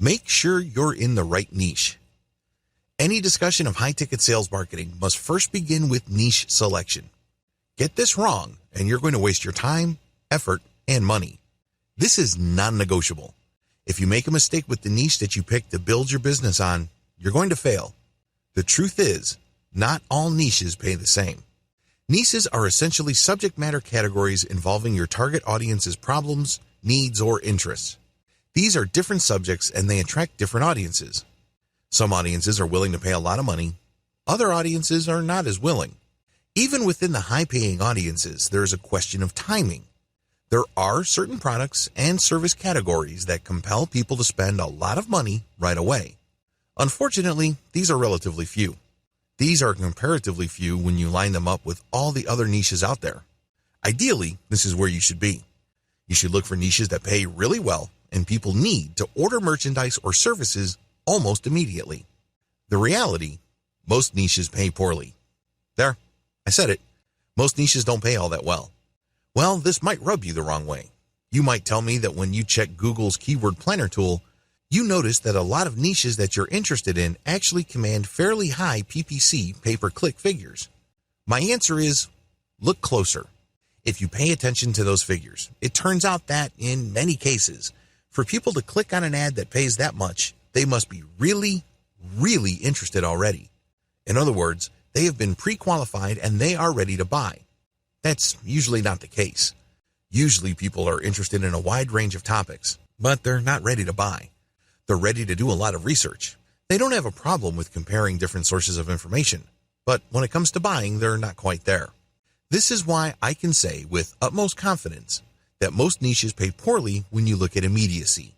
Make sure you're in the right niche. Any discussion of high-ticket sales marketing must first begin with niche selection. Get this wrong, and you're going to waste your time, effort, and money. This is non-negotiable. If you make a mistake with the niche that you pick to build your business on, you're going to fail. The truth is, not all niches pay the same. Niches are essentially subject matter categories involving your target audience's problems, needs, or interests. These are different subjects and they attract different audiences. Some audiences are willing to pay a lot of money. Other audiences are not as willing. Even within the high-paying audiences, there is a question of timing. There are certain products and service categories that compel people to spend a lot of money right away. Unfortunately, these are relatively few. These are comparatively few when you line them up with all the other niches out there. Ideally, this is where you should be. You should look for niches that pay really well and people need to order merchandise or services almost immediately. The reality, most niches pay poorly. There, I said it. Most niches don't pay all that well. Well, this might rub you the wrong way. You might tell me that when you check Google's keyword planner tool, you notice that a lot of niches that you're interested in actually command fairly high PPC pay-per-click figures. My answer is, look closer. If you pay attention to those figures, it turns out that, in many cases, for people to click on an ad that pays that much, they must be really, really interested already. In other words, they have been pre-qualified and they are ready to buy. That's usually not the case. Usually people are interested in a wide range of topics, but they're not ready to buy. They're ready to do a lot of research. They don't have a problem with comparing different sources of information, but when it comes to buying, they're not quite there. This is why I can say with utmost confidence that most niches pay poorly when you look at immediacy.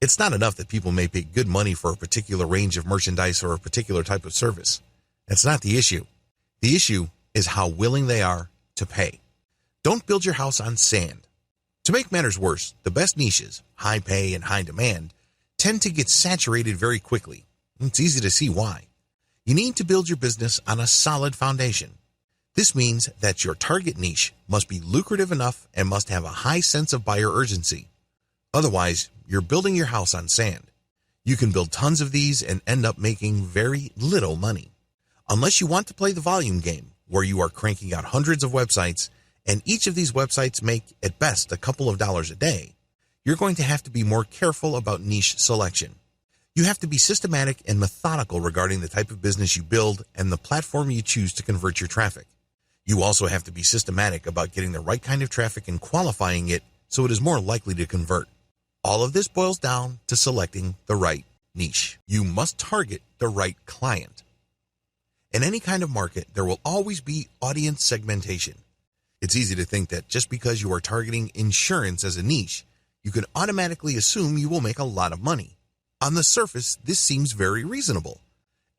It's not enough that people may pay good money for a particular range of merchandise or a particular type of service. That's not the issue. The issue is how willing they are to pay. Don't build your house on sand. To make matters worse, the best niches, high pay and high demand, tend to get saturated very quickly. It's easy to see why. You need to build your business on a solid foundation. This means that your target niche must be lucrative enough and must have a high sense of buyer urgency. Otherwise, you're building your house on sand. You can build tons of these and end up making very little money. Unless you want to play the volume game, where you are cranking out hundreds of websites, and each of these websites make, at best, a couple of dollars a day, you're going to have to be more careful about niche selection. You have to be systematic and methodical regarding the type of business you build and the platform you choose to convert your traffic. You also have to be systematic about getting the right kind of traffic and qualifying it so it is more likely to convert. All of this boils down to selecting the right niche. You must target the right client. In any kind of market, there will always be audience segmentation. It's easy to think that just because you are targeting insurance as a niche, you can automatically assume you will make a lot of money. On the surface, this seems very reasonable.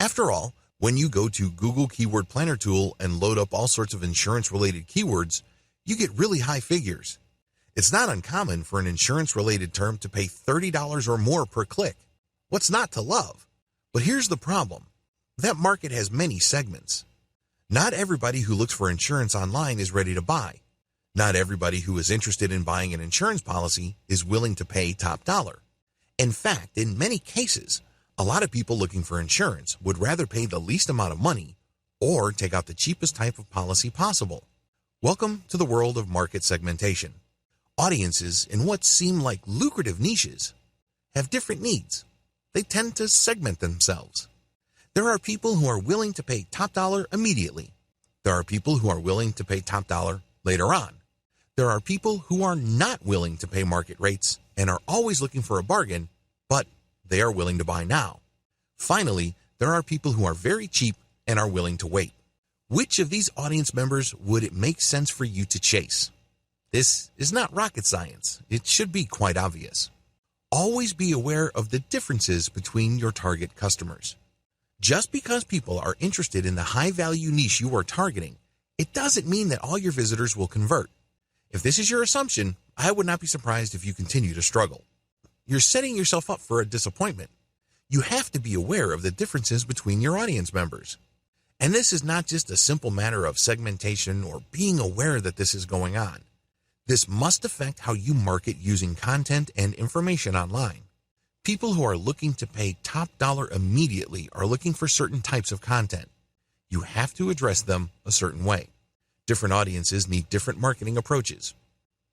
After all, when you go to Google Keyword Planner tool and load up all sorts of insurance-related keywords, you get really high figures. It's not uncommon for an insurance-related term to pay $30 or more per click. What's not to love? But here's the problem. That market has many segments. Not everybody who looks for insurance online is ready to buy. Not everybody who is interested in buying an insurance policy is willing to pay top dollar. In fact, in many cases, a lot of people looking for insurance would rather pay the least amount of money or take out the cheapest type of policy possible. Welcome to the world of market segmentation. Audiences in what seem like lucrative niches have different needs. They tend to segment themselves. There are people who are willing to pay top dollar immediately. There are people who are willing to pay top dollar later on. There are people who are not willing to pay market rates and are always looking for a bargain, but they are willing to buy now. Finally, there are people who are very cheap and are willing to wait. Which of these audience members would it make sense for you to chase? This is not rocket science. It should be quite obvious. Always be aware of the differences between your target customers. Just because people are interested in the high-value niche you are targeting, it doesn't mean that all your visitors will convert. If this is your assumption, I would not be surprised if you continue to struggle. You're setting yourself up for a disappointment. You have to be aware of the differences between your audience members. And this is not just a simple matter of segmentation or being aware that this is going on. This must affect how you market using content and information online. People who are looking to pay top dollar immediately are looking for certain types of content. You have to address them a certain way. Different audiences need different marketing approaches.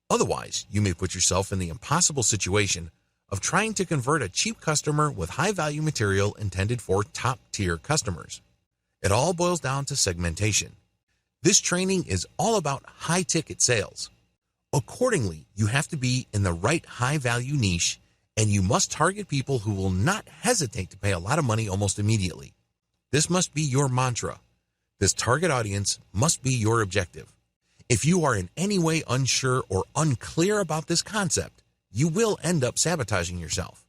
Otherwise, you may put yourself in the impossible situation of trying to convert a cheap customer with high-value material intended for top-tier customers. It all boils down to segmentation. This training is all about high-ticket sales. Accordingly, you have to be in the right high-value niche, and you must target people who will not hesitate to pay a lot of money almost immediately. This must be your mantra. This target audience must be your objective. If you are in any way unsure or unclear about this concept, you will end up sabotaging yourself.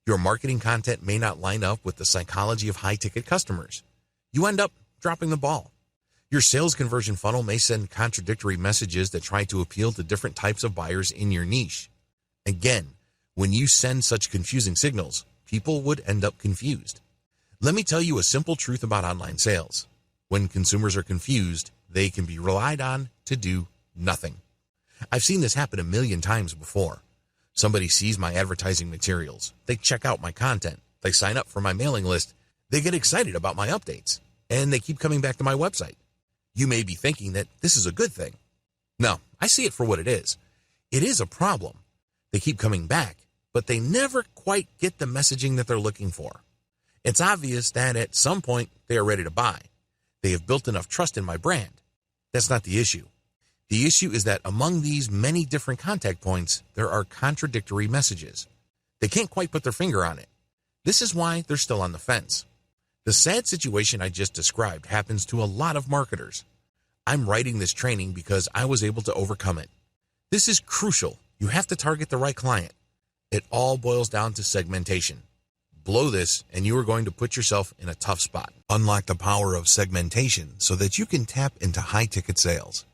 Your marketing content may not line up with the psychology of high-ticket customers. You end up dropping the ball. Your sales conversion funnel may send contradictory messages that try to appeal to different types of buyers in your niche. Again, when you send such confusing signals, people would end up confused. Let me tell you a simple truth about online sales. When consumers are confused, they can be relied on to do nothing. I've seen this happen a million times before. Somebody sees my advertising materials, they check out my content, they sign up for my mailing list, they get excited about my updates, and they keep coming back to my website. You may be thinking that this is a good thing. No, I see it for what it is. It is a problem. They keep coming back, but they never quite get the messaging that they're looking for. It's obvious that at some point they are ready to buy. They have built enough trust in my brand. That's not the issue. The issue is that among these many different contact points, there are contradictory messages. They can't quite put their finger on it. This is why they're still on the fence. The sad situation I just described happens to a lot of marketers. I'm writing this training because I was able to overcome it. This is crucial. You have to target the right client. It all boils down to segmentation. Blow this and you are going to put yourself in a tough spot. Unlock the power of segmentation so that you can tap into high-ticket sales.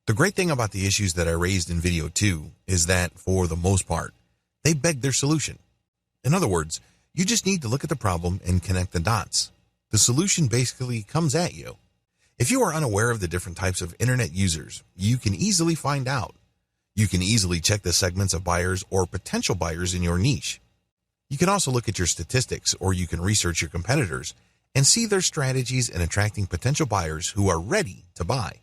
The great thing about the issues that I raised in video 2 is that, for the most part, they beg their solution. In other words, you just need to look at the problem and connect the dots. The solution basically comes at you. If you are unaware of the different types of internet users, you can easily find out. You can easily check the segments of buyers or potential buyers in your niche. You can also look at your statistics, or you can research your competitors and see their strategies in attracting potential buyers who are ready to buy.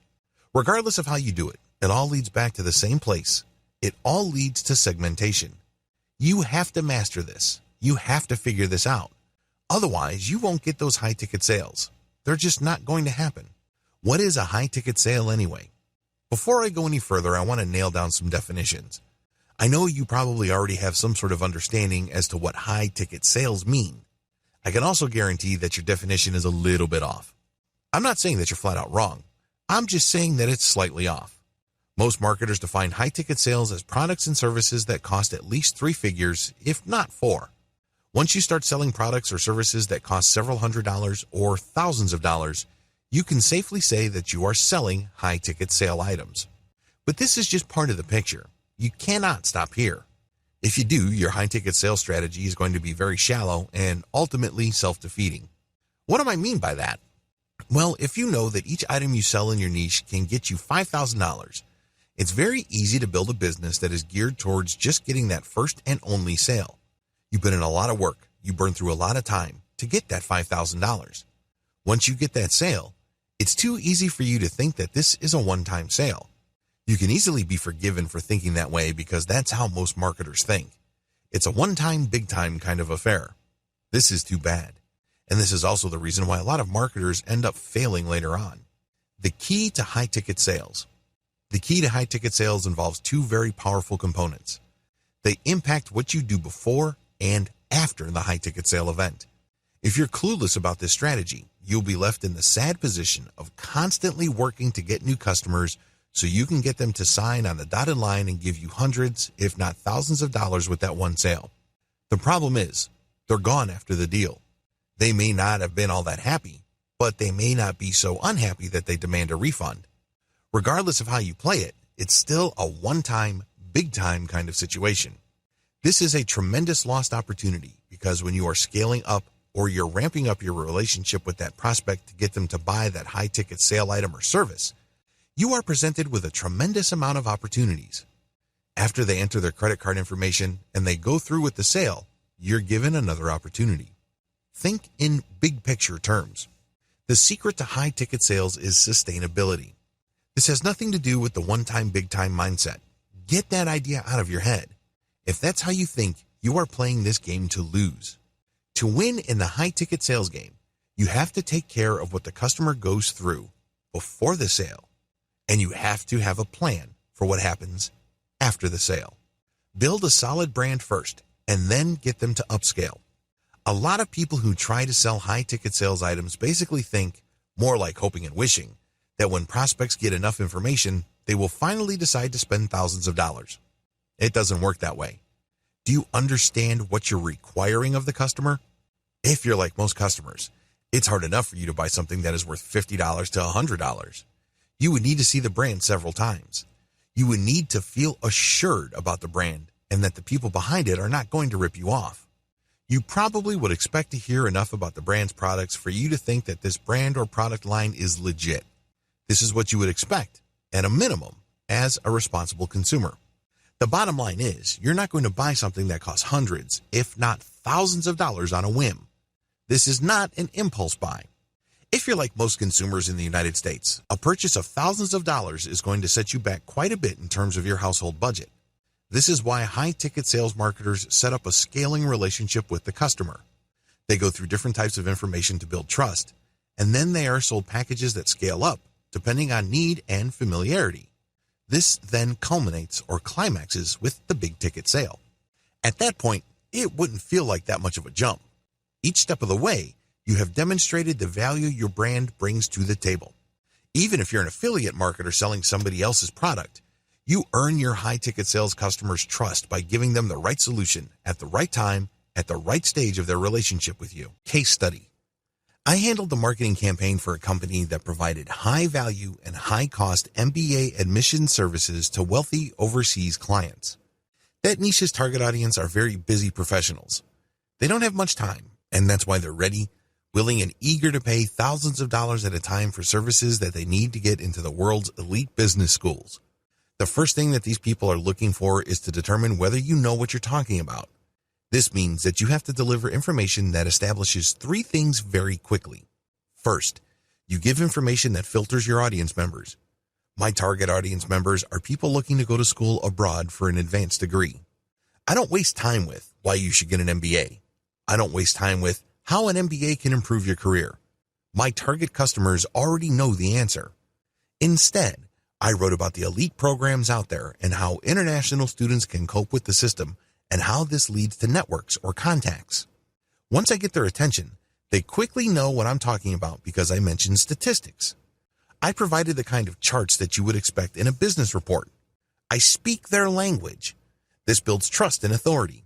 Regardless of how you do it, it all leads back to the same place. It all leads to segmentation. You have to master this. You have to figure this out. Otherwise, you won't get those high-ticket sales. They're just not going to happen. What is a high-ticket sale anyway? Before I go any further, I want to nail down some definitions. I know you probably already have some sort of understanding as to what high-ticket sales mean. I can also guarantee that your definition is a little bit off. I'm not saying that you're flat out wrong. I'm just saying that it's slightly off. Most marketers define high-ticket sales as products and services that cost at least 3 figures, if not 4. Once you start selling products or services that cost several $100s or thousands of dollars, you can safely say that you are selling high-ticket sale items. But this is just part of the picture. You cannot stop here. If you do, your high-ticket sales strategy is going to be very shallow and ultimately self-defeating. What do I mean by that? Well, if you know that each item you sell in your niche can get you $5,000, it's very easy to build a business that is geared towards just getting that first and only sale. You put in a lot of work, you burn through a lot of time to get that $5,000. Once you get that sale, it's too easy for you to think that this is a one-time sale. You can easily be forgiven for thinking that way because that's how most marketers think. It's a one-time, big-time kind of affair. This is too bad. And this is also the reason why a lot of marketers end up failing later on. The key to high-ticket sales. The key to high-ticket sales involves 2 very powerful components. They impact what you do before and after the high-ticket sale event. If you're clueless about this strategy, you'll be left in the sad position of constantly working to get new customers so you can get them to sign on the dotted line and give you hundreds, if not thousands of dollars with that one sale. The problem is, they're gone after the deal. They may not have been all that happy, but they may not be so unhappy that they demand a refund. Regardless of how you play it, it's still a one-time, big-time kind of situation. This is a tremendous lost opportunity because when you are scaling up or you're ramping up your relationship with that prospect to get them to buy that high-ticket sale item or service, you are presented with a tremendous amount of opportunities. After they enter their credit card information and they go through with the sale, you're given another opportunity. Think in big picture terms. The secret to high ticket sales is sustainability. This has nothing to do with the one-time big-time mindset. Get that idea out of your head. If that's how you think, you are playing this game to lose. To win in the high ticket sales game, you have to take care of what the customer goes through before the sale, and you have to have a plan for what happens after the sale. Build a solid brand first, and then get them to upscale. A lot of people who try to sell high-ticket sales items basically think, more like hoping and wishing, that when prospects get enough information, they will finally decide to spend thousands of dollars. It doesn't work that way. Do you understand what you're requiring of the customer? If you're like most customers, it's hard enough for you to buy something that is worth $50 to $100. You would need to see the brand several times. You would need to feel assured about the brand and that the people behind it are not going to rip you off. You probably would expect to hear enough about the brand's products for you to think that this brand or product line is legit. This is what you would expect, at a minimum, as a responsible consumer. The bottom line is, you're not going to buy something that costs hundreds, if not thousands of dollars on a whim. This is not an impulse buy. If you're like most consumers in the United States, a purchase of thousands of dollars is going to set you back quite a bit in terms of your household budget. This is why high-ticket sales marketers set up a scaling relationship with the customer. They go through different types of information to build trust, and then they are sold packages that scale up, depending on need and familiarity. This then culminates or climaxes with the big-ticket sale. At that point, it wouldn't feel like that much of a jump. Each step of the way, you have demonstrated the value your brand brings to the table. Even if you're an affiliate marketer selling somebody else's product, you earn your high-ticket sales customers' trust by giving them the right solution at the right time, at the right stage of their relationship with you. Case study. I handled the marketing campaign for a company that provided high-value and high-cost MBA admission services to wealthy overseas clients. That niche's target audience are very busy professionals. They don't have much time, and that's why they're ready, willing, and eager to pay thousands of dollars at a time for services that they need to get into the world's elite business schools. The first thing that these people are looking for is to determine whether you know what you're talking about. This means that you have to deliver information that establishes three things very quickly. First, you give information that filters your audience members. My target audience members are people looking to go to school abroad for an advanced degree. I don't waste time with why you should get an MBA. I don't waste time with how an MBA can improve your career. My target customers already know the answer. Instead, I wrote about the elite programs out there and how international students can cope with the system and how this leads to networks or contacts. Once I get their attention, they quickly know what I'm talking about because I mentioned statistics. I provided the kind of charts that you would expect in a business report. I speak their language. This builds trust and authority.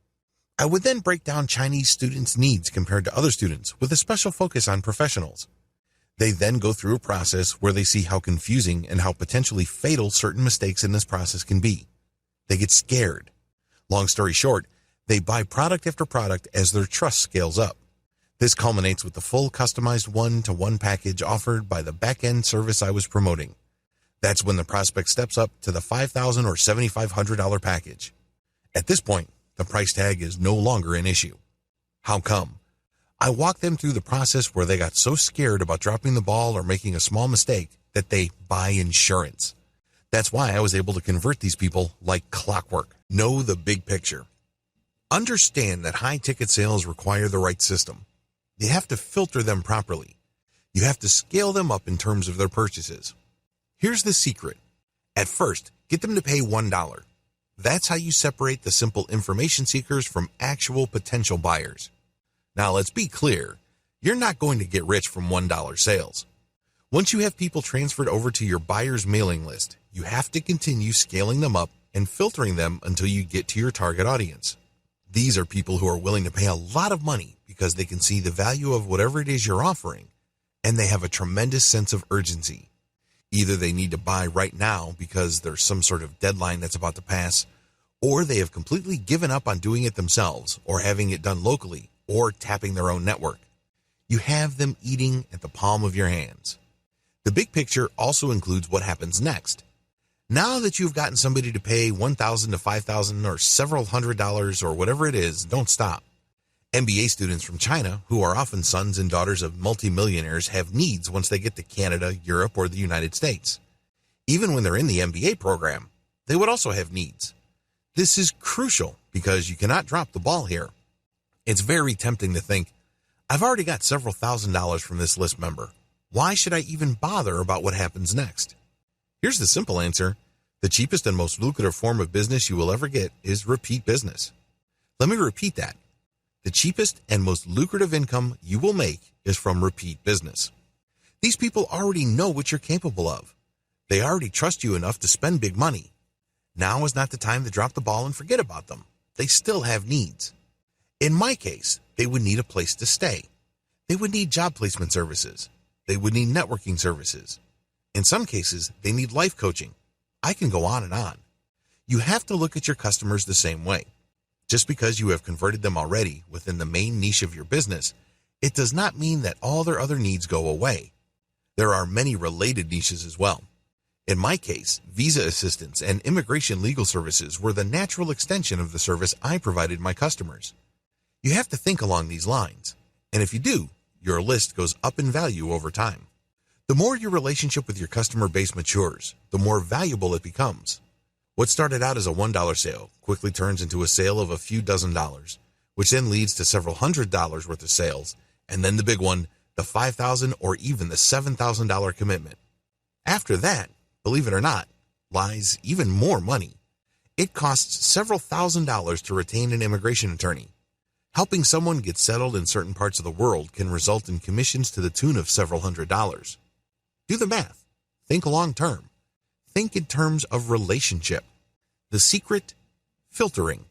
I would then break down Chinese students' needs compared to other students with a special focus on professionals. They then go through a process where they see how confusing and how potentially fatal certain mistakes in this process can be. They get scared. Long story short, they buy product after product as their trust scales up. This culminates with the full customized one-to-one package offered by the back-end service I was promoting. That's when the prospect steps up to the $5,000 or $7,500 package. At this point, the price tag is no longer an issue. How come? I walked them through the process where they got so scared about dropping the ball or making a small mistake that they buy insurance. That's why I was able to convert these people like clockwork. Know the big picture. Understand that high-ticket sales require the right system. You have to filter them properly. You have to scale them up in terms of their purchases. Here's the secret. At first, get them to pay $1. That's how you separate the simple information seekers from actual potential buyers. Now, let's be clear. You're not going to get rich from $1 sales. Once you have people transferred over to your buyer's mailing list, you have to continue scaling them up and filtering them until you get to your target audience. These are people who are willing to pay a lot of money because they can see the value of whatever it is you're offering, and they have a tremendous sense of urgency. Either they need to buy right now because there's some sort of deadline that's about to pass, or they have completely given up on doing it themselves or having it done locally or tapping their own network. You have them eating at the palm of your hands. The big picture also includes what happens next. Now that you've gotten somebody to pay $1,000 to $5,000 or several $100s or whatever it is, don't stop. MBA students from China, who are often sons and daughters of multimillionaires, have needs once they get to Canada, Europe, or the United States. Even when they're in the MBA program, they would also have needs. This is crucial because you cannot drop the ball here. It's very tempting to think, I've already got several $1,000s from this list member. Why should I even bother about what happens next? Here's the simple answer. The cheapest and most lucrative form of business you will ever get is repeat business. Let me repeat that. The cheapest and most lucrative income you will make is from repeat business. These people already know what you're capable of. They already trust you enough to spend big money. Now is not the time to drop the ball and forget about them. They still have needs. In my case, they would need a place to stay. They would need job placement services. They would need networking services. In some cases, they need life coaching. I can go on and on. You have to look at your customers the same way. Just because you have converted them already within the main niche of your business, it does not mean that all their other needs go away. There are many related niches as well. In my case, visa assistance and immigration legal services were the natural extension of the service I provided my customers. You have to think along these lines, and if you do, your list goes up in value over time. The more your relationship with your customer base matures, the more valuable it becomes. What started out as a $1 sale quickly turns into a sale of a few dozen dollars, which then leads to several $100s worth of sales, and then the big one, the $5,000 or even the $7,000 commitment. After that, believe it or not, lies even more money. It costs several $1,000s to retain an immigration attorney. Helping someone get settled in certain parts of the world can result in commissions to the tune of several $100s. Do the math. Think long term. Think in terms of relationship. The secret, filtering.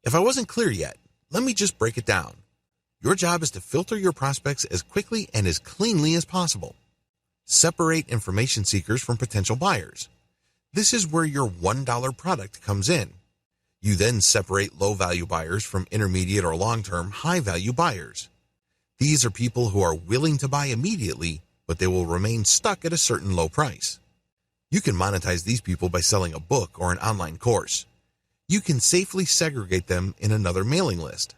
If I wasn't clear yet, let me just break it down. Your job is to filter your prospects as quickly and as cleanly as possible. Separate information seekers from potential buyers. This is where your $1 product comes in. You then separate low-value buyers from intermediate or long-term high-value buyers. These are people who are willing to buy immediately, but they will remain stuck at a certain low price. You can monetize these people by selling a book or an online course. You can safely segregate them in another mailing list.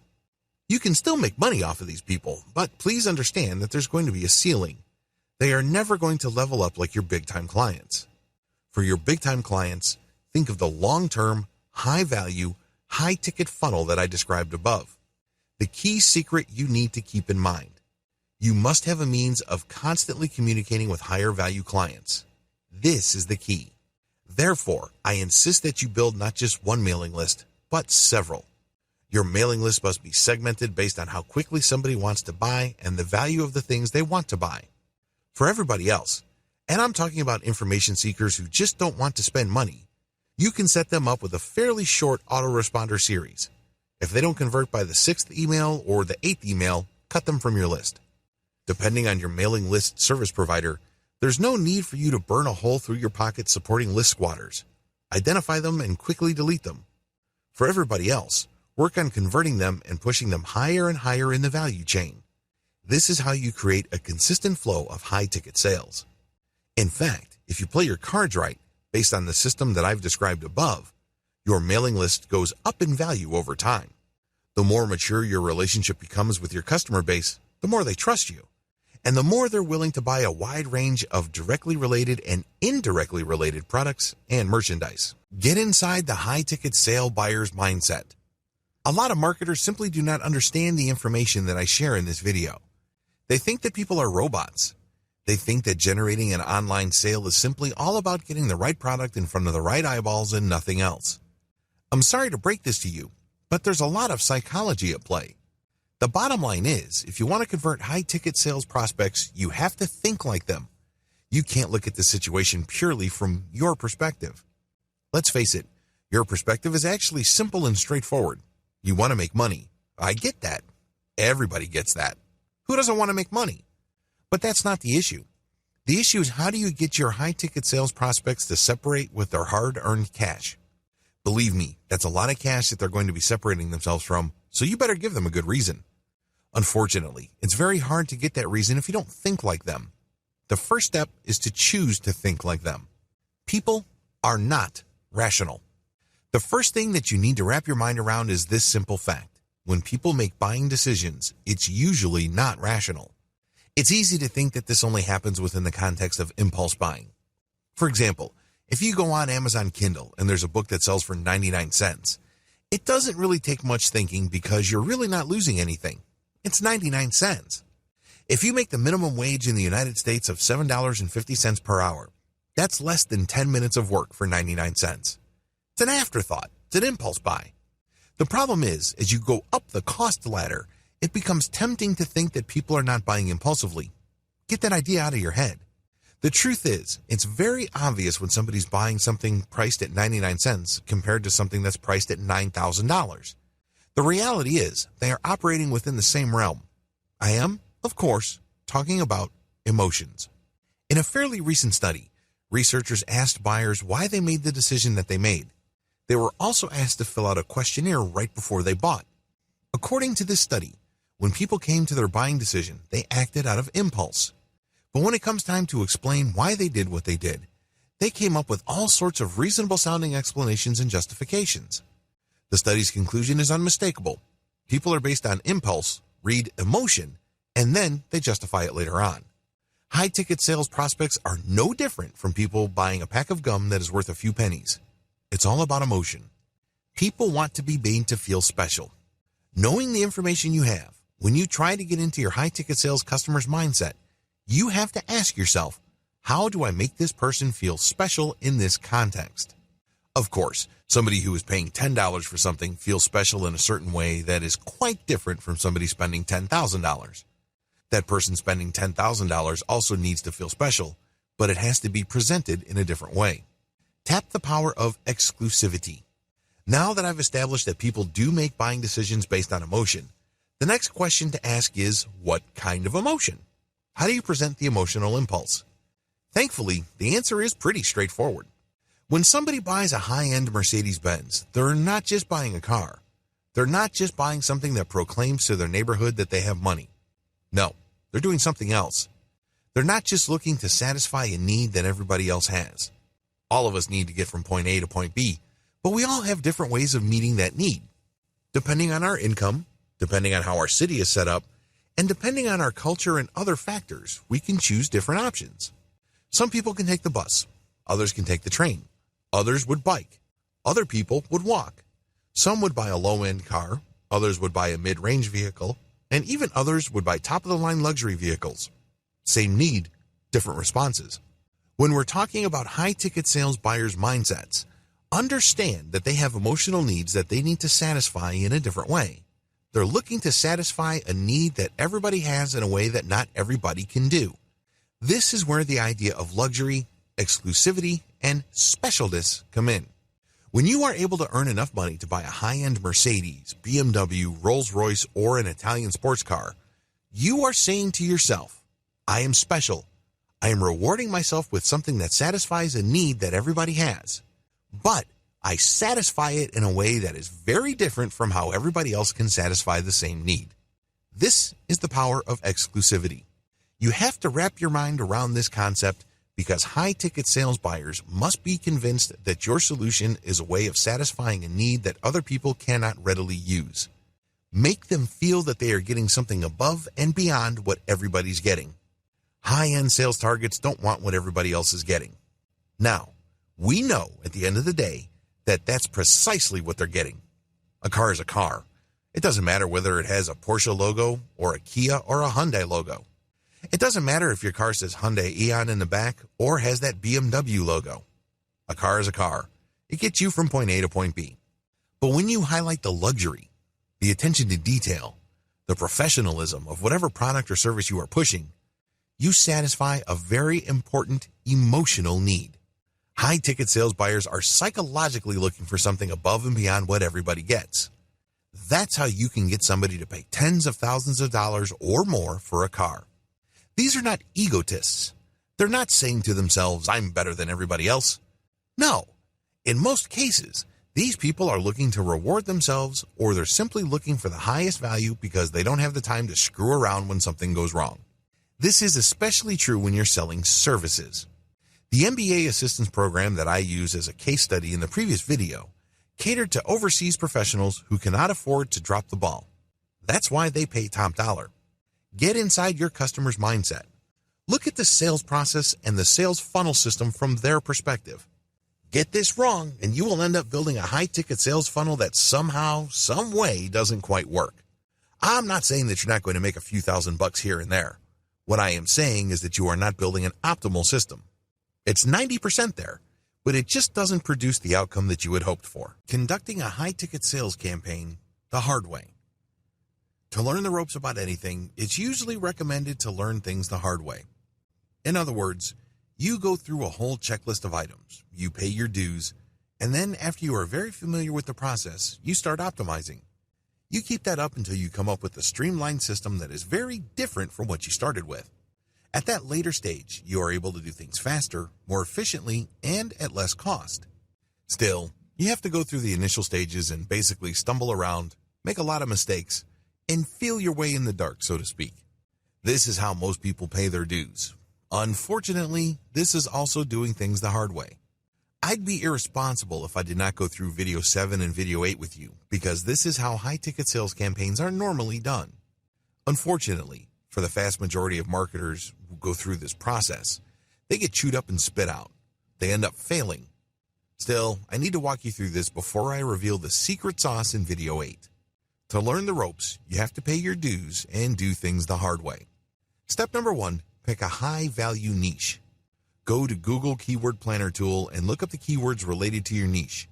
You can still make money off of these people, but please understand that there's going to be a ceiling. They are never going to level up like your big-time clients. For your big-time clients, think of the long-term, high-value, high-ticket funnel that I described above. The key secret you need to keep in mind. You must have a means of constantly communicating with higher-value clients. This is the key. Therefore, I insist that you build not just one mailing list, but several. Your mailing list must be segmented based on how quickly somebody wants to buy and the value of the things they want to buy. For everybody else, and I'm talking about information seekers who just don't want to spend money, you can set them up with a fairly short autoresponder series. If they don't convert by the 6th email or the 8th email, cut them from your list. Depending on your mailing list service provider, there's no need for you to burn a hole through your pocket supporting list squatters. Identify them and quickly delete them. For everybody else, work on converting them and pushing them higher and higher in the value chain. This is how you create a consistent flow of high-ticket sales. In fact, if you play your cards right, based on the system that I've described above, your mailing list goes up in value over time. The more mature your relationship becomes with your customer base, the more they trust you, and the more they're willing to buy a wide range of directly related and indirectly related products and merchandise. Get inside the high-ticket sale buyer's mindset. A lot of marketers simply do not understand the information that I share in this video. They think that people are robots. They think that generating an online sale is simply all about getting the right product in front of the right eyeballs and nothing else. I'm sorry to break this to you, but there's a lot of psychology at play. The bottom line is, if you want to convert high-ticket sales prospects, you have to think like them. You can't look at the situation purely from your perspective. Let's face it, your perspective is actually simple and straightforward. You want to make money. I get that. Everybody gets that. Who doesn't want to make money? But that's not the issue. The issue is, how do you get your high-ticket sales prospects to separate with their hard-earned cash? Believe me, that's a lot of cash that they're going to be separating themselves from, so you better give them a good reason. Unfortunately, it's very hard to get that reason if you don't think like them. The first step is to choose to think like them. People are not rational. The first thing that you need to wrap your mind around is this simple fact. when people make buying decisions, it's usually not rational. It's easy to think that this only happens within the context of impulse buying. For example, if you go on Amazon Kindle and there's a book that sells for 99 cents, it doesn't really take much thinking because you're really not losing anything. It's 99 cents. If you make the minimum wage in the United States of $7.50 per hour, that's less than 10 minutes of work for 99 cents. It's an afterthought. It's an impulse buy. The problem is, as you go up the cost ladder, it becomes tempting to think that people are not buying impulsively. Get that idea out of your head. The truth is, it's very obvious when somebody's buying something priced at 99 cents compared to something that's priced at $9,000. The reality is, they are operating within the same realm. I am, of course, talking about emotions. In a fairly recent study, researchers asked buyers why they made the decision that they made. They were also asked to fill out a questionnaire right before they bought. According to this study, when people came to their buying decision, they acted out of impulse. But when it comes time to explain why they did what they did, they came up with all sorts of reasonable-sounding explanations and justifications. The study's conclusion is unmistakable. People are based on impulse, read emotion, and then they justify it later on. High-ticket sales prospects are no different from people buying a pack of gum that is worth a few pennies. It's all about emotion. People want to be made to feel special. Knowing the information you have, when you try to get into your high-ticket sales customer's mindset, you have to ask yourself, how do I make this person feel special in this context? Of course, somebody who is paying $10 for something feels special in a certain way that is quite different from somebody spending $10,000. That person spending $10,000 also needs to feel special, but it has to be presented in a different way. Tap the power of exclusivity. Now that I've established that people do make buying decisions based on emotion, the next question to ask is, what kind of emotion? How do you present the emotional impulse? Thankfully, the answer is pretty straightforward. When somebody buys a high-end Mercedes-Benz, they're not just buying a car. They're not just buying something that proclaims to their neighborhood that they have money. No, they're doing something else. They're not just looking to satisfy a need that everybody else has. All of us need to get from point A to point B, but we all have different ways of meeting that need. Depending on our income, depending on how our city is set up, and depending on our culture and other factors, we can choose different options. Some people can take the bus. Others can take the train. Others would bike. Other people would walk. Some would buy a low-end car. Others would buy a mid-range vehicle. And even others would buy top-of-the-line luxury vehicles. Same need, different responses. When we're talking about high-ticket sales buyers' mindsets, understand that they have emotional needs that they need to satisfy in a different way. They're looking to satisfy a need that everybody has in a way that not everybody can do. This is where the idea of luxury, exclusivity, and specialness come in. When you are able to earn enough money to buy a high-end Mercedes, BMW, Rolls-Royce, or an Italian sports car, you are saying to yourself, I am special. I am rewarding myself with something that satisfies a need that everybody has. But I satisfy it in a way that is very different from how everybody else can satisfy the same need. This is the power of exclusivity. You have to wrap your mind around this concept because high-ticket sales buyers must be convinced that your solution is a way of satisfying a need that other people cannot readily use. Make them feel that they are getting something above and beyond what everybody's getting. High-end sales targets don't want what everybody else is getting. Now, we know at the end of the day that that's precisely what they're getting. A car is a car. It doesn't matter whether it has a Porsche logo or a Kia or a Hyundai logo. It doesn't matter if your car says Hyundai Eon in the back or has that BMW logo. A car is a car. It gets you from point A to point B. But when you highlight the luxury, the attention to detail, the professionalism of whatever product or service you are pushing, you satisfy a very important emotional need. High-ticket sales buyers are psychologically looking for something above and beyond what everybody gets. That's how you can get somebody to pay tens of thousands of dollars or more for a car. These are not egotists. They're not saying to themselves, I'm better than everybody else. No. In most cases, these people are looking to reward themselves, or they're simply looking for the highest value because they don't have the time to screw around when something goes wrong. This is especially true when you're selling services. The MBA assistance program that I use as a case study in the previous video catered to overseas professionals who cannot afford to drop the ball. That's why they pay top dollar. Get inside your customer's mindset. Look at the sales process and the sales funnel system from their perspective. Get this wrong, and you will end up building a high-ticket sales funnel that somehow, some way doesn't quite work. I'm not saying that you're not going to make a few $1,000s here and there. What I am saying is that you are not building an optimal system. It's 90% there, but it just doesn't produce the outcome that you had hoped for. Conducting a high-ticket sales campaign the hard way. To learn the ropes about anything, it's usually recommended to learn things the hard way. In other words, you go through a whole checklist of items, you pay your dues, and then after you are very familiar with the process, you start optimizing. You keep that up until you come up with a streamlined system that is very different from what you started with. At that later stage, you are able to do things faster, more efficiently, and at less cost. Still, you have to go through the initial stages and basically stumble around, make a lot of mistakes, and feel your way in the dark, so to speak. This is how most people pay their dues. Unfortunately, this is also doing things the hard way. I'd be irresponsible if I did not go through video 7 and video 8 with you, because this is how high-ticket sales campaigns are normally done. Unfortunately, for the vast majority of marketers who go through this process, they get chewed up and spit out. They end up failing. Still, I need to walk you through this before I reveal the secret sauce in video 8. To learn the ropes, you have to pay your dues and do things the hard way. Step number 1, pick a high-value niche. Go to Google Keyword Planner tool and look up the keywords related to your niche.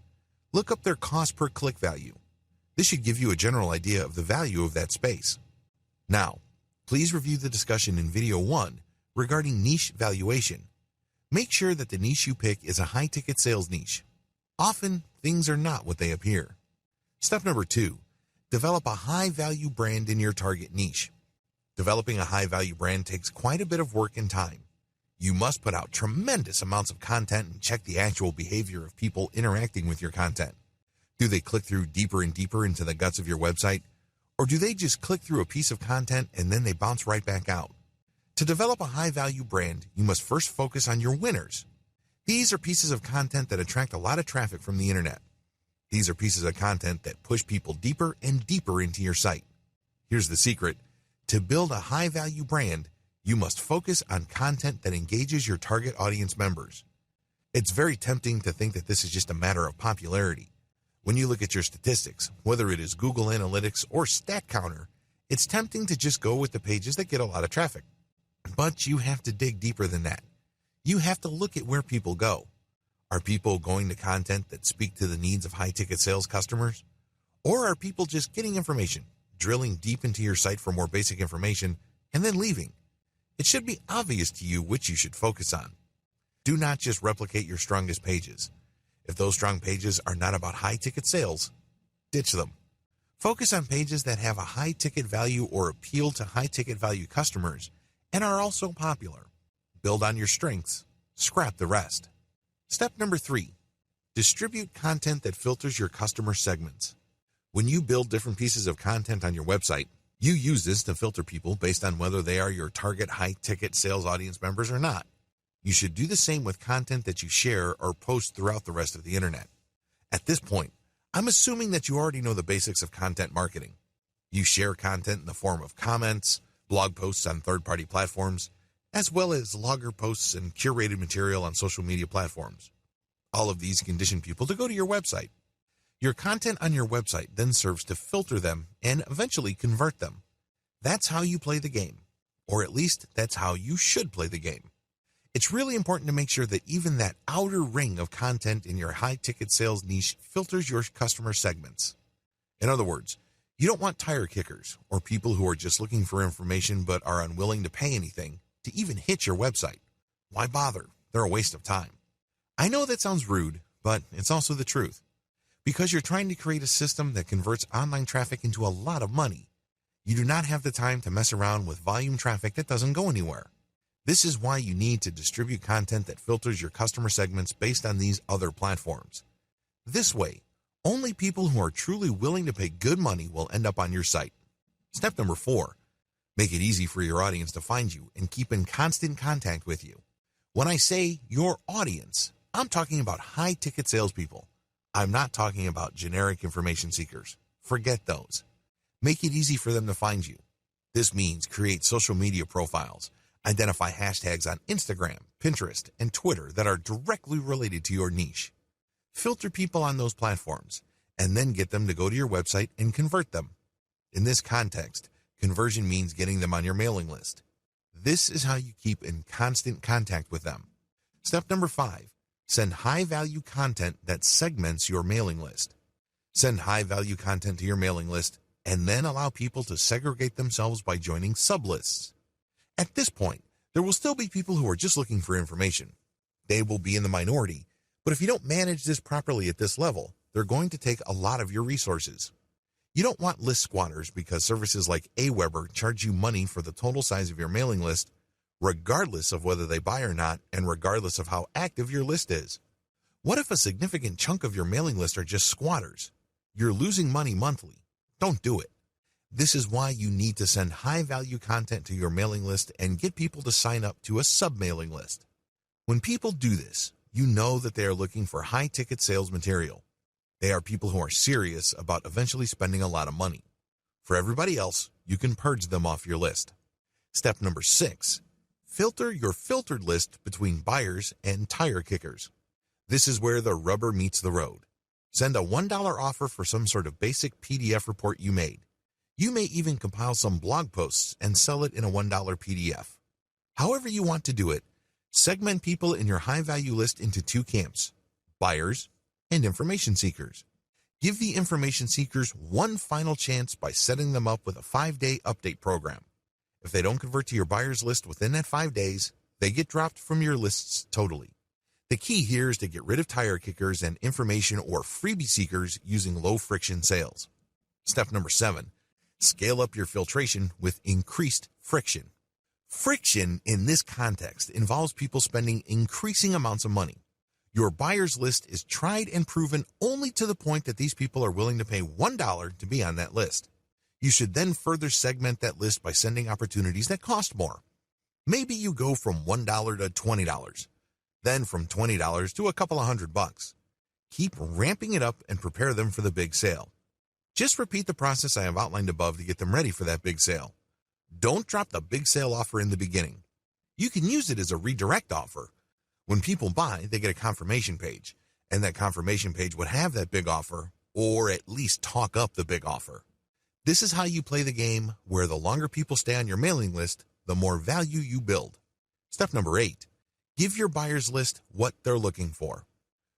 Look up their cost per click value. This should give you a general idea of the value of that space. Now, please review the discussion in video 1 regarding niche valuation. Make sure that the niche you pick is a high-ticket sales niche. Often, things are not what they appear. Step number 2, develop a high-value brand in your target niche. Developing a high-value brand takes quite a bit of work and time. You must put out tremendous amounts of content and check the actual behavior of people interacting with your content. Do they click through deeper and deeper into the guts of your website? Or do they just click through a piece of content and then they bounce right back out? To develop a high-value brand, you must first focus on your winners. These are pieces of content that attract a lot of traffic from the internet. These are pieces of content that push people deeper and deeper into your site. Here's the secret. To build a high-value brand, you must focus on content that engages your target audience members. It's very tempting to think that this is just a matter of popularity. When you look at your statistics, whether it is Google Analytics or StatCounter, it's tempting to just go with the pages that get a lot of traffic. But you have to dig deeper than that. You have to look at where people go. Are people going to content that speak to the needs of high-ticket sales customers? Or are people just getting information, drilling deep into your site for more basic information, and then leaving? It should be obvious to you which you should focus on. Do not just replicate your strongest pages. If those strong pages are not about high-ticket sales, ditch them. Focus on pages that have a high-ticket value or appeal to high-ticket value customers and are also popular. Build on your strengths. Scrap the rest. Step number 3, distribute content that filters your customer segments. When you build different pieces of content on your website, you use this to filter people based on whether they are your target high-ticket sales audience members or not. You should do the same with content that you share or post throughout the rest of the internet. At this point, I'm assuming that you already know the basics of content marketing. You share content in the form of comments, blog posts on third-party platforms, as well as logger posts and curated material on social media platforms. All of these condition people to go to your website. Your content on your website then serves to filter them and eventually convert them. That's how you play the game, or at least that's how you should play the game. It's really important to make sure that even that outer ring of content in your high-ticket sales niche filters your customer segments. In other words, you don't want tire kickers or people who are just looking for information but are unwilling to pay anything to even hit your website. Why bother? They're a waste of time. I know that sounds rude, but it's also the truth. Because you're trying to create a system that converts online traffic into a lot of money, you do not have the time to mess around with volume traffic that doesn't go anywhere. This is why you need to distribute content that filters your customer segments based on these other platforms. This way, only people who are truly willing to pay good money will end up on your site. Step number 4, make it easy for your audience to find you and keep in constant contact with you. When I say your audience, I'm talking about high-ticket salespeople. I'm not talking about generic information seekers. Forget those. Make it easy for them to find you. This means create social media profiles, identify hashtags on Instagram, Pinterest, and Twitter that are directly related to your niche. Filter people on those platforms, and then get them to go to your website and convert them. In this context, conversion means getting them on your mailing list. This is how you keep in constant contact with them. Step number 5, send high-value content that segments your mailing list. Send high-value content to your mailing list and then allow people to segregate themselves by joining sublists. At this point, there will still be people who are just looking for information. They will be in the minority, but if you don't manage this properly at this level, they're going to take a lot of your resources. You don't want list squatters because services like Aweber charge you money for the total size of your mailing list, regardless of whether they buy or not and regardless of how active your list is. What if a significant chunk of your mailing list are just squatters? You're losing money monthly. Don't do it. This is why you need to send high-value content to your mailing list and get people to sign up to a sub-mailing list. When people do this, you know that they are looking for high-ticket sales material. They are people who are serious about eventually spending a lot of money. For everybody else, you can purge them off your list. Step number 6, filter your filtered list between buyers and tire kickers. This is where the rubber meets the road. Send a $1 offer for some sort of basic PDF report you made. You may even compile some blog posts and sell it in a $1 PDF. However you want to do it, segment people in your high-value list into 2 camps, buyers and information seekers. Give the information seekers one final chance by setting them up with a 5-day update program. If they don't convert to your buyers list within that 5 days, they get dropped from your lists totally. The key here is to get rid of tire kickers and information or freebie seekers using low-friction sales. Step number 7, scale up your filtration with increased friction. Friction in this context involves people spending increasing amounts of money. Your buyer's list is tried and proven only to the point that these people are willing to pay $1 to be on that list. You should then further segment that list by sending opportunities that cost more. Maybe you go from $1 to $20, then from $20 to a couple of $100. Keep ramping it up and prepare them for the big sale. Just repeat the process I have outlined above to get them ready for that big sale. Don't drop the big sale offer in the beginning. You can use it as a redirect offer. When people buy, they get a confirmation page, and that confirmation page would have that big offer, or at least talk up the big offer. This is how you play the game, where the longer people stay on your mailing list, the more value you build. Step number 8, give your buyers list what they're looking for.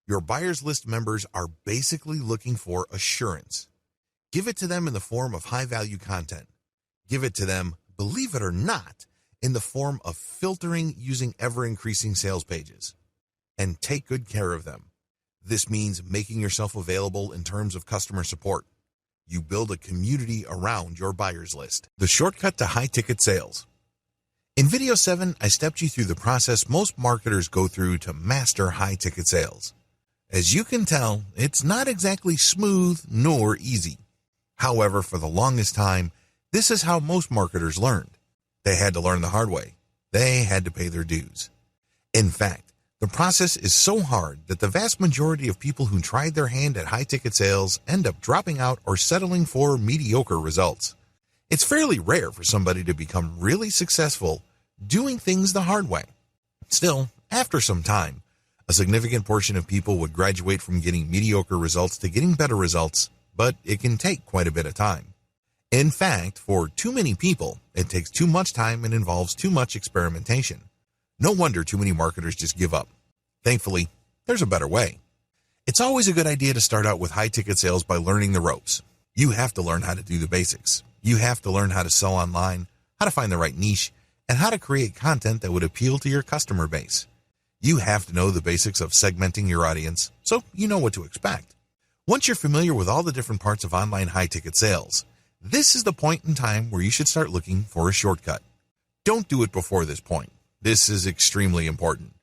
Your buyers list members are basically looking for assurance. Give it to them in the form of high-value content. Give it to them, believe it or not, in the form of filtering using ever-increasing sales pages. And take good care of them. This means making yourself available in terms of customer support. You build a community around your buyers list. The shortcut to high-ticket sales. In video 7, I stepped you through the process most marketers go through to master high-ticket sales. As you can tell, it's not exactly smooth nor easy. However, for the longest time, this is how most marketers learned. They had to learn the hard way. They had to pay their dues. In fact, the process is so hard that the vast majority of people who tried their hand at high-ticket sales end up dropping out or settling for mediocre results. It's fairly rare for somebody to become really successful doing things the hard way. Still, after some time, a significant portion of people would graduate from getting mediocre results to getting better results, but it can take quite a bit of time. In fact, for too many people, it takes too much time and involves too much experimentation. No wonder too many marketers just give up. Thankfully, there's a better way. It's always a good idea to start out with high-ticket sales by learning the ropes. You have to learn how to do the basics. You have to learn how to sell online, how to find the right niche, and how to create content that would appeal to your customer base. You have to know the basics of segmenting your audience, so you know what to expect. Once you're familiar with all the different parts of online high-ticket sales, this is the point in time where you should start looking for a shortcut. Don't do it before this point. This is extremely important.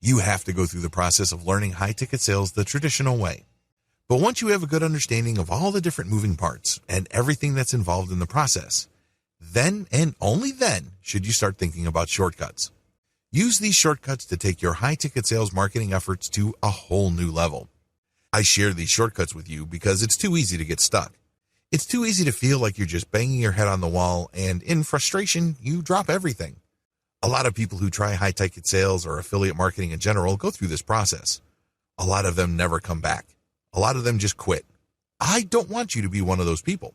You have to go through the process of learning high-ticket sales the traditional way. But once you have a good understanding of all the different moving parts and everything that's involved in the process, then and only then should you start thinking about shortcuts. Use these shortcuts to take your high-ticket sales marketing efforts to a whole new level. I share these shortcuts with you because it's too easy to get stuck. It's too easy to feel like you're just banging your head on the wall, and in frustration, you drop everything. A lot of people who try high-ticket sales or affiliate marketing in general go through this process. A lot of them never come back. A lot of them just quit. I don't want you to be one of those people.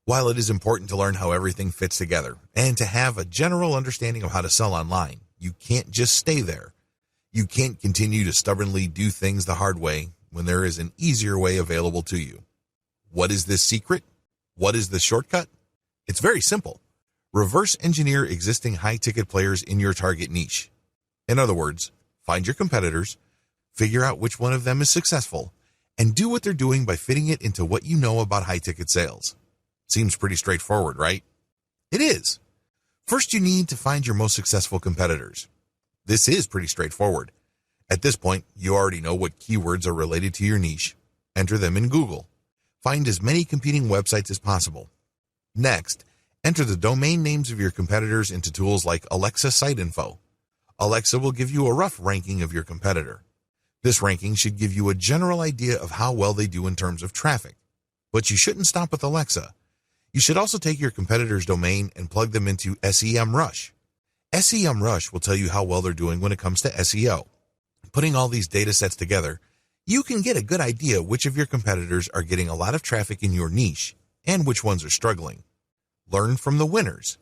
While it is important to learn how everything fits together and to have a general understanding of how to sell online, you can't just stay there. You can't continue to stubbornly do things the hard way when there is an easier way available to you. What is this secret? What is the shortcut? It's very simple. Reverse engineer existing high-ticket players in your target niche. In other words, find your competitors, figure out which one of them is successful, and do what they're doing by fitting it into what you know about high-ticket sales. Seems pretty straightforward, right? It is. First, you need to find your most successful competitors. This is pretty straightforward. At this point, you already know what keywords are related to your niche. Enter them in Google. Find as many competing websites as possible. Next, enter the domain names of your competitors into tools like Alexa Site Info. Alexa will give you a rough ranking of your competitor. This ranking should give you a general idea of how well they do in terms of traffic. But you shouldn't stop with Alexa. You should also take your competitor's domain and plug them into SEMrush. SEMrush will tell you how well they're doing when it comes to SEO. Putting all these data sets together, you can get a good idea which of your competitors are getting a lot of traffic in your niche and which ones are struggling. Learn from the winners.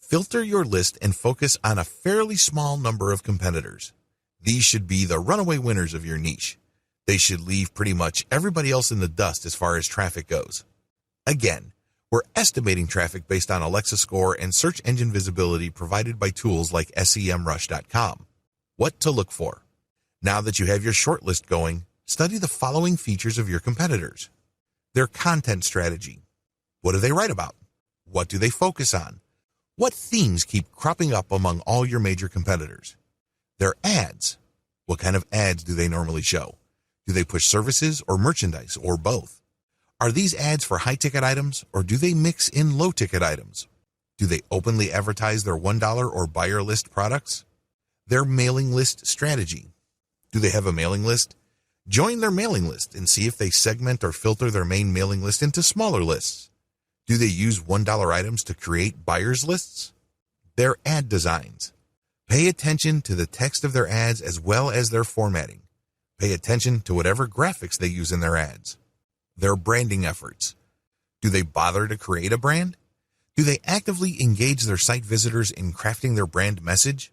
Filter your list and focus on a fairly small number of competitors. These should be the runaway winners of your niche. They should leave pretty much everybody else in the dust as far as traffic goes. Again, we're estimating traffic based on Alexa score and search engine visibility provided by tools like SEMrush.com. What to look for? Now that you have your short list going, study the following features of your competitors. Their content strategy. What do they write about? What do they focus on? What themes keep cropping up among all your major competitors? Their ads. What kind of ads do they normally show? Do they push services or merchandise or both? Are these ads for high-ticket items or do they mix in low-ticket items? Do they openly advertise their $1 or buyer list products? Their mailing list strategy. Do they have a mailing list? Join their mailing list and see if they segment or filter their main mailing list into smaller lists. Do they use $1 items to create buyers lists? Their ad designs. Pay attention to the text of their ads as well as their formatting. Pay attention to whatever graphics they use in their ads. Their branding efforts. Do they bother to create a brand? Do they actively engage their site visitors in crafting their brand message?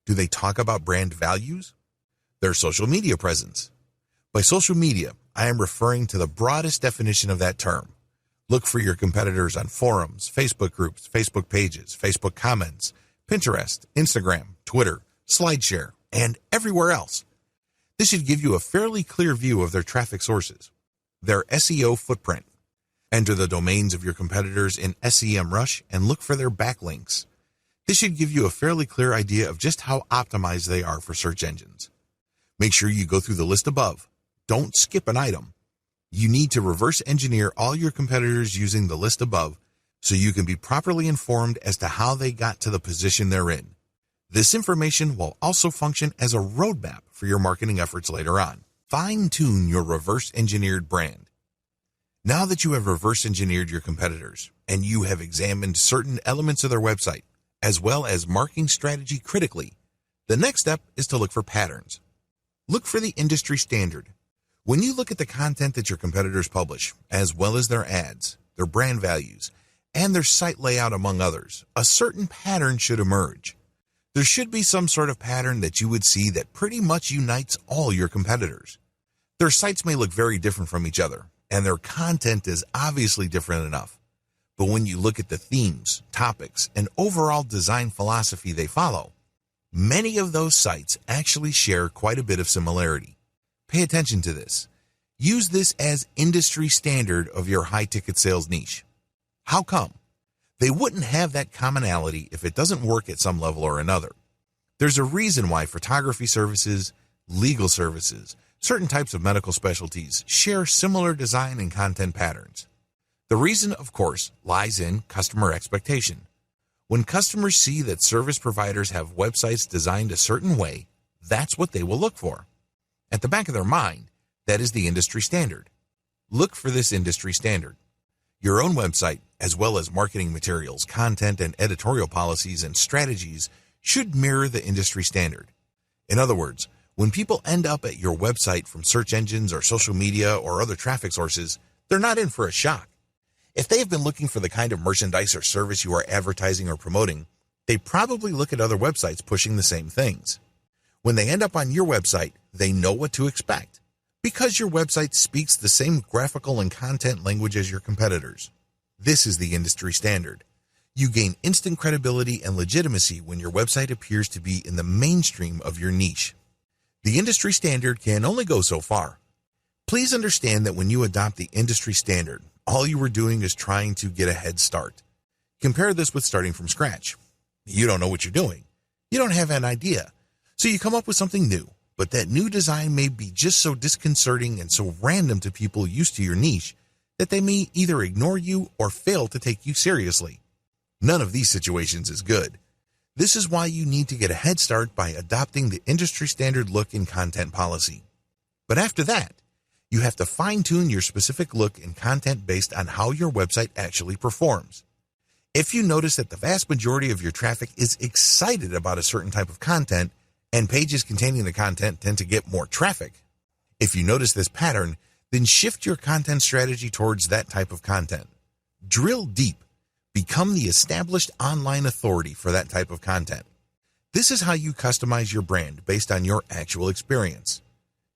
Do they talk about brand values? Their social media presence. By social media, I am referring to the broadest definition of that term. Look for your competitors on forums, Facebook groups, Facebook pages, Facebook comments, Pinterest, Instagram, Twitter, SlideShare, and everywhere else. This should give you a fairly clear view of their traffic sources. Their SEO footprint. Enter the domains of your competitors in SEMrush and look for their backlinks. This should give you a fairly clear idea of just how optimized they are for search engines. Make sure you go through the list above. Don't skip an item. You need to reverse engineer all your competitors using the list above so you can be properly informed as to how they got to the position they're in. This information will also function as a roadmap for your marketing efforts later on. Fine-tune your reverse-engineered brand. Now that you have reverse-engineered your competitors and you have examined certain elements of their website, as well as marketing strategy critically, the next step is to look for patterns. Look for the industry standard. When you look at the content that your competitors publish, as well as their ads, their brand values, and their site layout among others, a certain pattern should emerge. There should be some sort of pattern that you would see that pretty much unites all your competitors. Their sites may look very different from each other, and their content is obviously different enough. But when you look at the themes, topics, and overall design philosophy they follow, many of those sites actually share quite a bit of similarity. Pay attention to this. Use this as industry standard of your high-ticket sales niche. How come? They wouldn't have that commonality if it doesn't work at some level or another. There's a reason why photography services, legal services, certain types of medical specialties share similar design and content patterns. The reason, of course, lies in customer expectation. When customers see that service providers have websites designed a certain way, that's what they will look for. At the back of their mind, that is the industry standard. Look for this industry standard. Your own website, as well as marketing materials, content, and editorial policies and strategies, should mirror the industry standard. In other words, when people end up at your website from search engines or social media or other traffic sources, they're not in for a shock. If they have been looking for the kind of merchandise or service you are advertising or promoting, they probably look at other websites pushing the same things. When they end up on your website, they know what to expect, because your website speaks the same graphical and content language as your competitors. This is the industry standard. You gain instant credibility and legitimacy when your website appears to be in the mainstream of your niche. The industry standard can only go so far. Please understand that when you adopt the industry standard, all you are doing is trying to get a head start. Compare this with starting from scratch. You don't know what you're doing. You don't have an idea. So you come up with something new, but that new design may be just so disconcerting and so random to people used to your niche that they may either ignore you or fail to take you seriously. None of these situations is good. This is why you need to get a head start by adopting the industry standard look and content policy. But after that, you have to fine-tune your specific look and content based on how your website actually performs. If you notice that the vast majority of your traffic is excited about a certain type of content, and pages containing the content tend to get more traffic, if you notice this pattern, then shift your content strategy towards that type of content. Drill deep. Become the established online authority for that type of content. This is how you customize your brand based on your actual experience.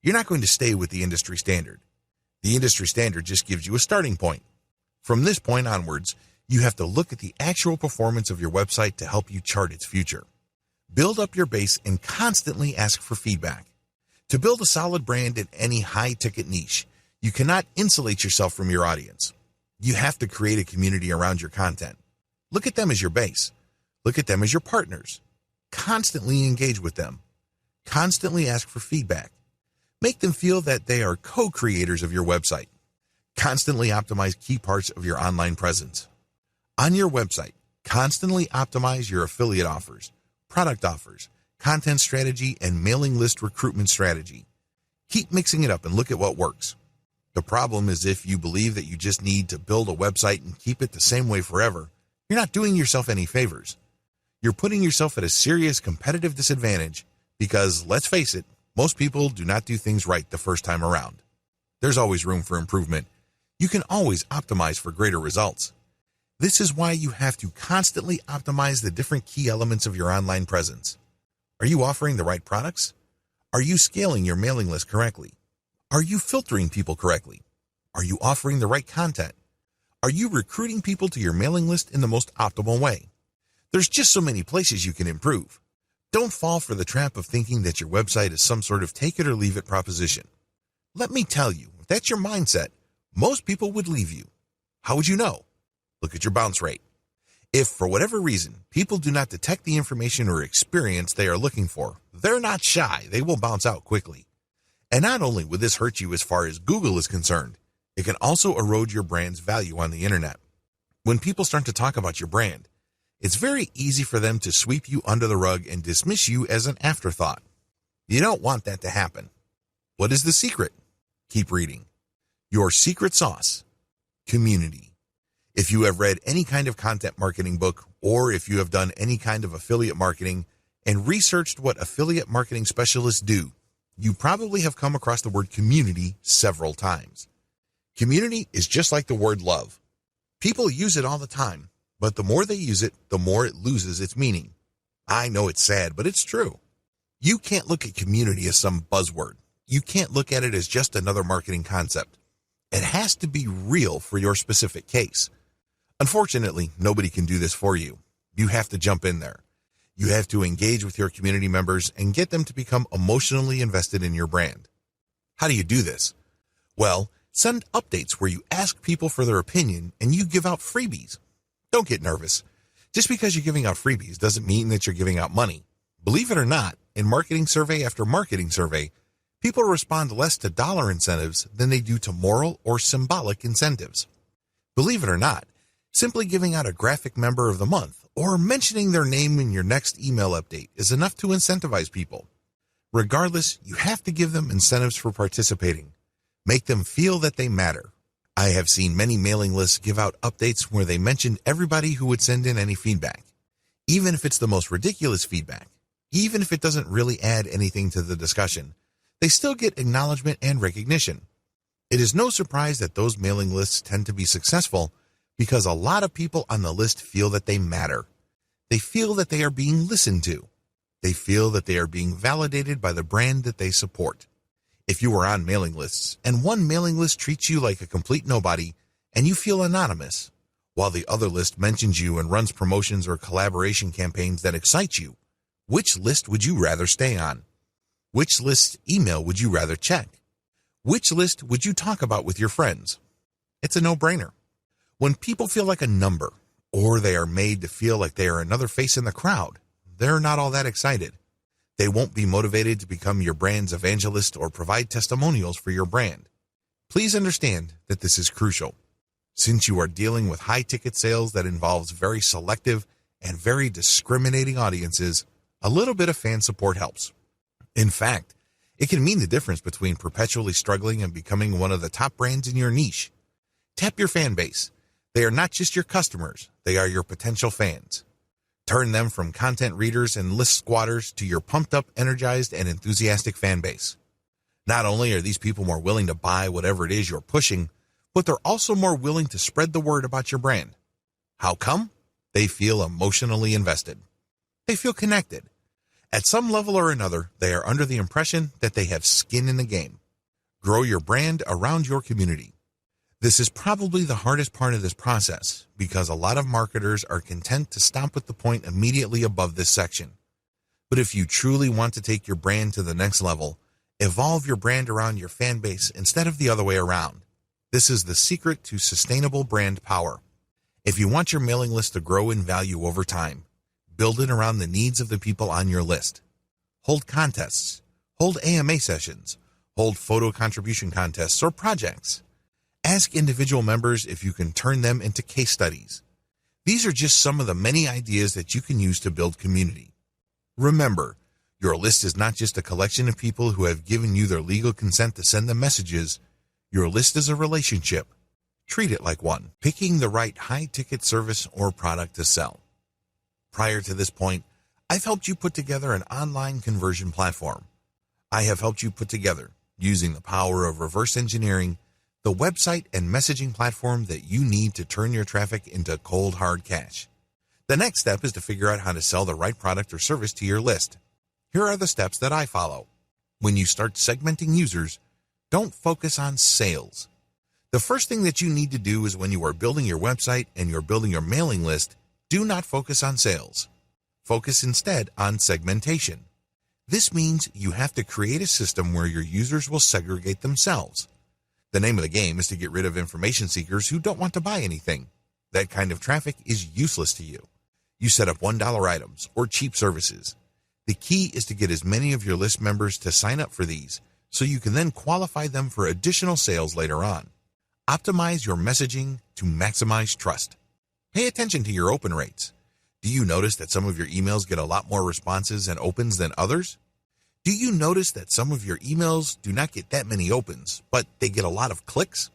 You're not going to stay with the industry standard. The industry standard just gives you a starting point. From this point onwards, you have to look at the actual performance of your website to help you chart its future. Build up your base and constantly ask for feedback. To build a solid brand in any high-ticket niche, you cannot insulate yourself from your audience. You have to create a community around your content. Look at them as your base. Look at them as your partners. Constantly engage with them. Constantly ask for feedback. Make them feel that they are co-creators of your website. Constantly optimize key parts of your online presence. On your website, constantly optimize your affiliate offers, product offers, content strategy, and mailing list recruitment strategy. Keep mixing it up and look at what works. The problem is if you believe that you just need to build a website and keep it the same way forever, you're not doing yourself any favors. You're putting yourself at a serious competitive disadvantage because, let's face it, most people do not do things right the first time around. There's always room for improvement. You can always optimize for greater results. This is why you have to constantly optimize the different key elements of your online presence. Are you offering the right products? Are you scaling your mailing list correctly? Are you filtering people correctly? Are you offering the right content? Are you recruiting people to your mailing list in the most optimal way? There's just so many places you can improve. Don't fall for the trap of thinking that your website is some sort of take it or leave it proposition. Let me tell you, if that's your mindset, most people would leave you. How would you know? Look at your bounce rate. If, for whatever reason, people do not detect the information or experience they are looking for, they're not shy, they will bounce out quickly. And not only would this hurt you as far as Google is concerned, it can also erode your brand's value on the internet. When people start to talk about your brand, it's very easy for them to sweep you under the rug and dismiss you as an afterthought. You don't want that to happen. What is the secret? Keep reading. Your secret sauce. Community. If you have read any kind of content marketing book, or if you have done any kind of affiliate marketing and researched what affiliate marketing specialists do, you probably have come across the word community several times. Community is just like the word love. People use it all the time, but the more they use it, the more it loses its meaning. I know it's sad, but it's true. You can't look at community as some buzzword. You can't look at it as just another marketing concept. It has to be real for your specific case. Unfortunately, nobody can do this for you. You have to jump in there. You have to engage with your community members and get them to become emotionally invested in your brand. How do you do this? Well, send updates where you ask people for their opinion and you give out freebies. Don't get nervous. Just because you're giving out freebies doesn't mean that you're giving out money. Believe it or not, in marketing survey after marketing survey, people respond less to dollar incentives than they do to moral or symbolic incentives. Believe it or not, simply giving out a graphic member of the month or mentioning their name in your next email update is enough to incentivize people. Regardless, you have to give them incentives for participating. Make them feel that they matter. I have seen many mailing lists give out updates where they mentioned everybody who would send in any feedback, even if it's the most ridiculous feedback, even if it doesn't really add anything to the discussion. They still get acknowledgement and recognition. It is no surprise that those mailing lists tend to be successful because a lot of people on the list feel that they matter. They feel that they are being listened to. They feel that they are being validated by the brand that they support. If you are on mailing lists and one mailing list treats you like a complete nobody and you feel anonymous, while the other list mentions you and runs promotions or collaboration campaigns that excite you, which list would you rather stay on? Which list email would you rather check? Which list would you talk about with your friends? It's a no-brainer. When people feel like a number, or they are made to feel like they are another face in the crowd, they're not all that excited. They won't be motivated to become your brand's evangelist or provide testimonials for your brand. Please understand that this is crucial. Since you are dealing with high-ticket sales that involves very selective and very discriminating audiences, a little bit of fan support helps. In fact, it can mean the difference between perpetually struggling and becoming one of the top brands in your niche. Tap your fan base. They are not just your customers, they are your potential fans. Turn them from content readers and list squatters to your pumped-up, energized, and enthusiastic fan base. Not only are these people more willing to buy whatever it is you're pushing, but they're also more willing to spread the word about your brand. How come? They feel emotionally invested. They feel connected. At some level or another, they are under the impression that they have skin in the game. Grow your brand around your community. This is probably the hardest part of this process because a lot of marketers are content to stop at the point immediately above this section. But if you truly want to take your brand to the next level, evolve your brand around your fan base instead of the other way around. This is the secret to sustainable brand power. If you want your mailing list to grow in value over time, build it around the needs of the people on your list. Hold contests, hold AMA sessions, hold photo contribution contests or projects. Ask individual members if you can turn them into case studies. These are just some of the many ideas that you can use to build community. Remember, your list is not just a collection of people who have given you their legal consent to send them messages. Your list is a relationship. Treat it like one, picking the right high-ticket service or product to sell. Prior to this point, I've helped you put together an online conversion platform. I have helped you put together, using the power of reverse engineering, the website and messaging platform that you need to turn your traffic into cold, hard cash. The next step is to figure out how to sell the right product or service to your list. Here are the steps that I follow. When you start segmenting users, don't focus on sales. The first thing that you need to do is when you are building your website and you're building your mailing list, do not focus on sales. Focus instead on segmentation. This means you have to create a system where your users will segregate themselves. The name of the game is to get rid of information seekers who don't want to buy anything. That kind of traffic is useless to you. You set up $1 items or cheap services. The key is to get as many of your list members to sign up for these so you can then qualify them for additional sales later on. Optimize your messaging to maximize trust. Pay attention to your open rates. Do you notice that some of your emails get a lot more responses and opens than others? Do you notice that some of your emails do not get that many opens, but they get a lot of clicks?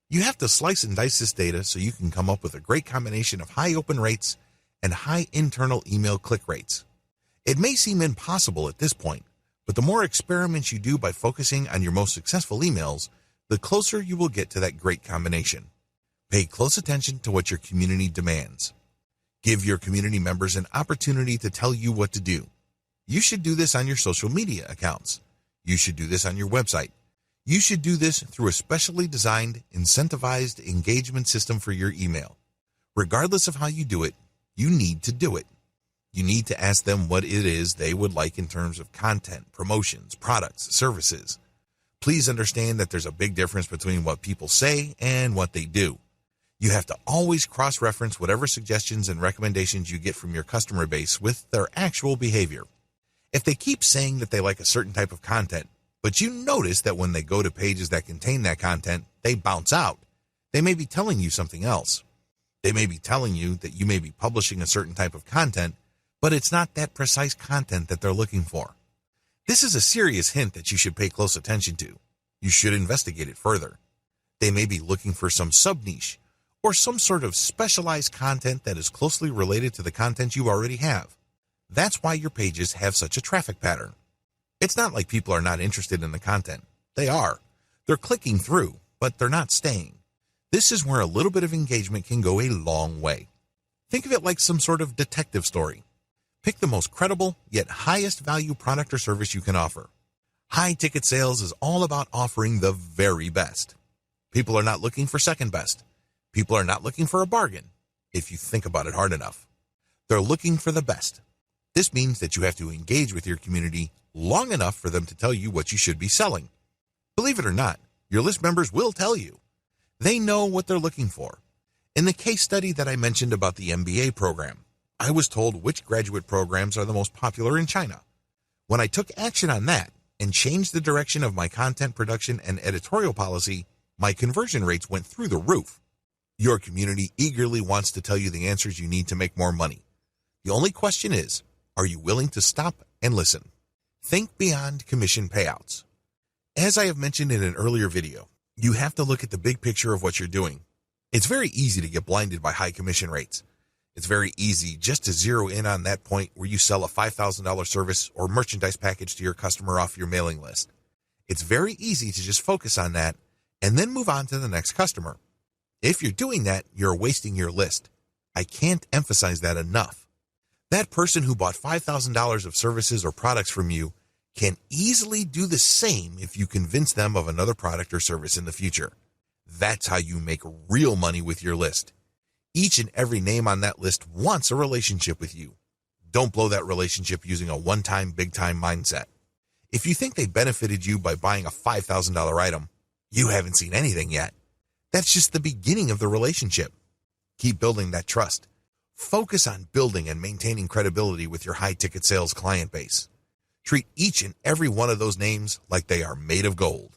You have to slice and dice this data so you can come up with a great combination of high open rates and high internal email click rates. It may seem impossible at this point, but the more experiments you do by focusing on your most successful emails, the closer you will get to that great combination. Pay close attention to what your community demands. Give your community members an opportunity to tell you what to do. You should do this on your social media accounts. You should do this on your website. You should do this through a specially designed, incentivized engagement system for your email. Regardless of how you do it, you need to do it. You need to ask them what it is they would like in terms of content, promotions, products, services. Please understand that there's a big difference between what people say and what they do. You have to always cross-reference whatever suggestions and recommendations you get from your customer base with their actual behavior. If they keep saying that they like a certain type of content, but you notice that when they go to pages that contain that content, they bounce out, they may be telling you something else. They may be telling you that you may be publishing a certain type of content, but it's not that precise content that they're looking for. This is a serious hint that you should pay close attention to. You should investigate it further. They may be looking for some sub-niche or some sort of specialized content that is closely related to the content you already have. That's why your pages have such a traffic pattern. It's not like people are not interested in the content. They are. They're clicking through, but they're not staying. This is where a little bit of engagement can go a long way. Think of it like some sort of detective story. Pick the most credible yet highest value product or service you can offer. High ticket sales is all about offering the very best. People are not looking for second best. People are not looking for a bargain, if you think about it hard enough. They're looking for the best. This means that you have to engage with your community long enough for them to tell you what you should be selling. Believe it or not, your list members will tell you. They know what they're looking for. In the case study that I mentioned about the MBA program, I was told which graduate programs are the most popular in China. When I took action on that and changed the direction of my content production and editorial policy, my conversion rates went through the roof. Your community eagerly wants to tell you the answers you need to make more money. The only question is, are you willing to stop and listen? Think beyond commission payouts. As I have mentioned in an earlier video, you have to look at the big picture of what you're doing. It's very easy to get blinded by high commission rates. It's very easy just to zero in on that point where you sell a $5,000 service or merchandise package to your customer off your mailing list. It's very easy to just focus on that and then move on to the next customer. If you're doing that, you're wasting your list. I can't emphasize that enough. That person who bought $5,000 of services or products from you can easily do the same if you convince them of another product or service in the future. That's how you make real money with your list. Each and every name on that list wants a relationship with you. Don't blow that relationship using a one-time, big-time mindset. If you think they benefited you by buying a $5,000 item, you haven't seen anything yet. That's just the beginning of the relationship. Keep building that trust. Focus on building and maintaining credibility with your high-ticket sales client base. Treat each and every one of those names like they are made of gold.